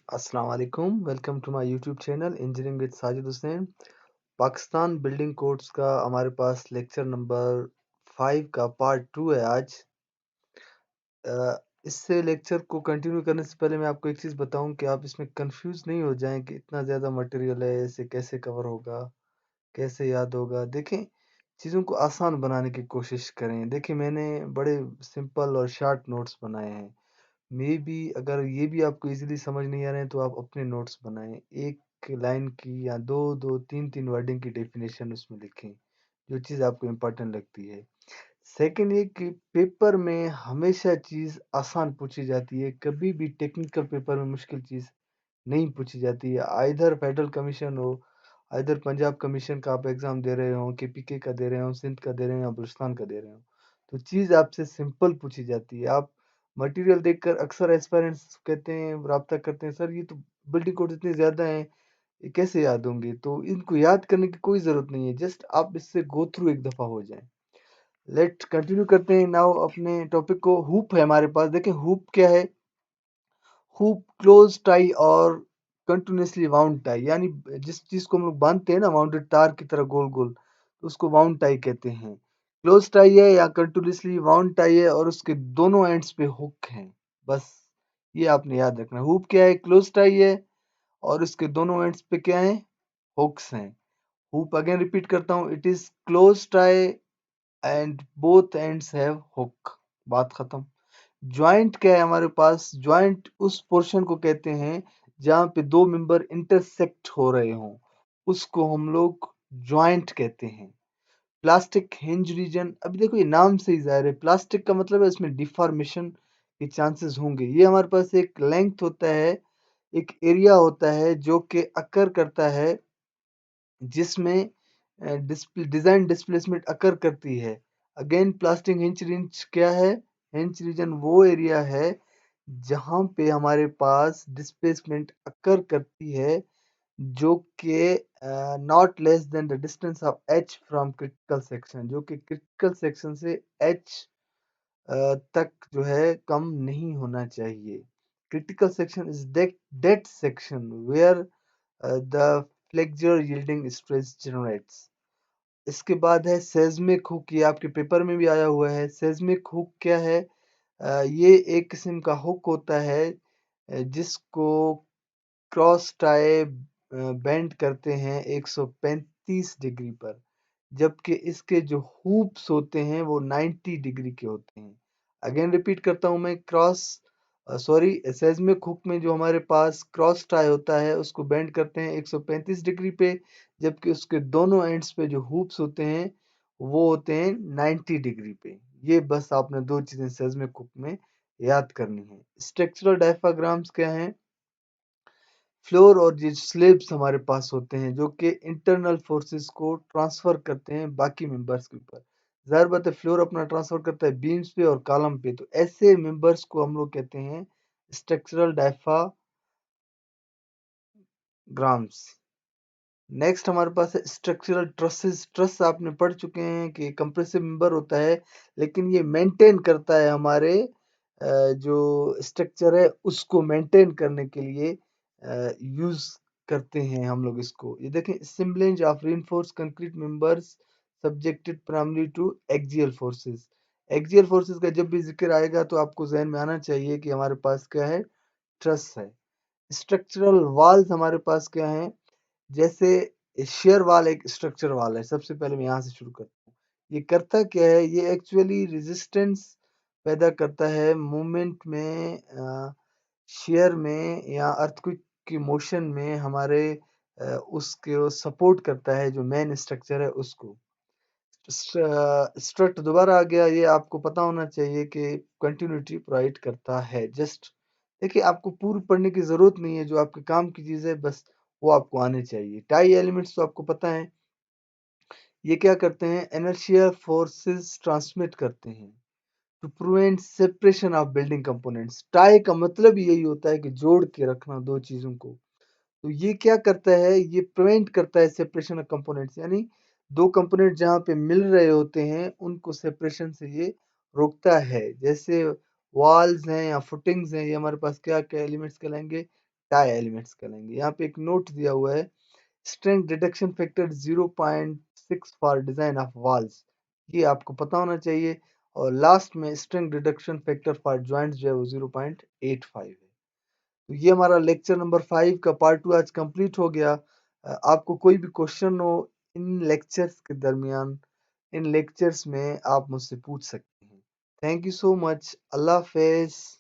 अस्सलाम वालेकुम, welcome to my YouTube channel engineering with Sajid Hussain. Pakistan building codes का हमारे पास लेक्चर नंबर 5 का पार्ट 2 है आज। इससे लेक्चर को कंटिन्यू करने से पहले मैं आपको एक चीज़ बताऊं कि आप इसमें कंफ्यूज नहीं हो जाएं कि इतना ज़्यादा मटेरियल है, इसे कैसे कवर होगा, कैसे याद होगा। देखें, चीज़ों को आसान बनाने की कोशिश करें। देखिए, मैंने बड़े सिंपल और शॉर्ट नोट्स बनाए हैं। मे बी अगर ये भी आपको इजीली समझ नहीं आ रहे हैं तो आप अपने नोट्स बनाएं। एक लाइन की या दो दो तीन तीन वर्डिंग की डेफिनेशन उसमें लिखें, जो चीज़ आपको इम्पोर्टेंट लगती है। सेकंड ये कि पेपर में हमेशा चीज़ आसान पूछी जाती है, कभी भी टेक्निकल पेपर में मुश्किल चीज़ नहीं पूछी जाती है। आइदर फेडरल कमीशन हो, आइदर पंजाब कमीशन का आप एग्ज़ाम दे रहे हो, केपीके का दे रहे हो, सिंध का दे रहे हो या बलूचिस्तान का दे रहे हो, तो चीज़ आपसे सिंपल पूछी जाती है। आप मटेरियल देखकर अक्सर एस्पायरेंट्स कहते हैं, राब्ता करते हैं, सर ये तो बिल्डिंग कोड इतने ज़्यादा हैं, ये कैसे याद होंगे? तो इनको याद करने की कोई ज़रूरत नहीं है, जस्ट आप इससे गो थ्रू एक दफ़ा हो जाएँ। लेट्स कंटिन्यू करते हैं नाउ अपने टॉपिक को। हुप है हमारे पास। देखें, हुप क्या है? हुप क्लोज टाई और कंटिन्यूअसली वाउंड टाई, यानी जिस चीज को हम लोग बांधते हैं ना वाउंडेड तार की तरह गोल गोल, तो उसको वाउंड टाई कहते हैं। क्लोज टाई है या कंटिन्यूअसली वाउंड टाई है और उसके दोनों एंड्स पे हुक हैं। बस ये आपने याद रखना। हुप क्या है? क्लोज टाई है और उसके दोनों एंड्स पे क्या है? हुक्स हैं। हुप अगेन रिपीट करता हूँ, it is close tie and both ends have hook. बात खत्म। जॉइंट क्या है हमारे पास? जॉइंट उस पोर्शन को कहते हैं जहां पे दो मेंबर इंटरसेक्ट हो रहे हों, उसको हम लोग जॉइंट कहते हैं। प्लास्टिक हिंज रीजन, अभी देखो ये नाम से ही जाहिर है, प्लास्टिक का मतलब है इसमें डिफॉर्मेशन के चांसेस होंगे। ये हमारे पास एक लेंथ होता है, एक एरिया होता है जो कि अकर करता है, जिसमें डिजाइन डिस्प्लेसमेंट अकर करती है। अगेन प्लास्टिक हिंच रिंच क्या है? हिंच रीजन वो एरिया है जहां पे हमारे पास डिस्प्लेसमेंट अकर करती है, जो कि not less than the distance of H from critical section, जो कि क्रिटिकल सेक्शन से एच तक जो है कम नहीं होना चाहिए। Critical section is that section where the flexure yielding stress generates. इसके बाद है सेस्मिक हुक, ये आपके पेपर में भी आया हुआ है। सेस्मिक हुक क्या है? ये एक किस्म का हुक होता है जिसको क्रॉस टाई बेंड करते हैं 135 डिग्री पर, जबकि इसके जो हुप्स होते हैं वो 90 डिग्री के होते हैं। अगेन रिपीट करता हूं मैं, क्रॉस सॉरी सेस्मिक हुक में जो हमारे पास क्रॉस टाई होता है उसको बेंड करते हैं 135 डिग्री पे, जबकि उसके दोनों एंड्स पे जो हुप्स होते हैं वो होते हैं 90 डिग्री पे। ये बस आपने दो चीजें सेस्मिक हुक में याद करनी है। स्ट्रक्चरल डायफ्राग्राम्स क्या हैं? फ्लोर और जो स्लेब्स हमारे पास होते हैं जो कि इंटरनल फोर्सेस को ट्रांसफर करते हैं बाकी मेंबर्स के ऊपर। जाहिर बात है, फ्लोर अपना ट्रांसफर करता है बीम्स पे और कॉलम पे, तो ऐसे मेंबर्स को हम लोग कहते हैं स्ट्रक्चरल डायफ्राग्राम्स। नेक्स्ट हमारे पास है स्ट्रक्चरल ट्रसेस। ट्रस आपने पढ़ चुके हैं कि कंप्रेसिव मेंबर होता है, लेकिन ये मेंटेन करता है हमारे जो स्ट्रक्चर है उसको मेंटेन करने के लिए यूज करते हैं हम लोग इसको। ये देखें, assemblage of reinforced concrete members subjected primary to axial forces. Axial forces का जब भी जिक्र आएगा तो आपको जहन में आना चाहिए कि हमारे पास क्या है? ट्रस है। स्ट्रक्चरल वॉल्स हमारे पास क्या है? जैसे शेयर वॉल एक स्ट्रक्चर वॉल है। सबसे पहले मैं यहाँ से शुरू करता हूँ। ये करता क्या है? ये एक्चुअली रेजिस्टेंस पैदा करता है मूवमेंट में, शेयर में या अर्थक्वेक की मोशन में हमारे उसके सपोर्ट करता है जो मेन स्ट्रक्चर है उसको। स्ट्रट दोबारा आ गया, ये आपको पता होना चाहिए कि कंटिन्यूटी प्रोवाइड करता है। जस्ट देखिए, आपको पूरी पढ़ने की जरूरत नहीं है, जो आपके काम की चीज है बस वो आपको आने चाहिए। टाई एलिमेंट्स तो आपको पता है, ये क्या करते हैं? इनर्शिया फोर्सेस ट्रांसमिट करते हैं to prevent separation of building components. Tie का मतलब ही यही होता है कि जोड़ के रखना दो चीजों को। तो ये क्या करता है? ये प्रिवेंट करता है सेपरेशन ऑफ कंपोनेंट्स, यानी दो कंपोनेंट जहाँ पे मिल रहे होते हैं उनको सेपरेशन से ये रोकता है। जैसे वॉल्स हैं या फुटिंग्स हैं, ये हमारे पास क्या क्या एलिमेंट्स कहलाएंगे? टाई एलिमेंट्स कहलाएंगे। यहाँ पे एक नोट दिया हुआ है, strength deduction factor 0.6 for design of walls, ये आपको पता होना चाहिए। और लास्ट में strength deduction factor for joints जो है वो 0.85 है। तो ये हमारा लेक्चर नंबर 5 का पार्ट 2 आज कंप्लीट हो गया। आपको कोई भी क्वेश्चन हो इन लेक्चर्स के दरमियान, इन लेक्चर्स में आप मुझसे पूछ सकते हैं। Thank you so much. Allah हाफ़िज़।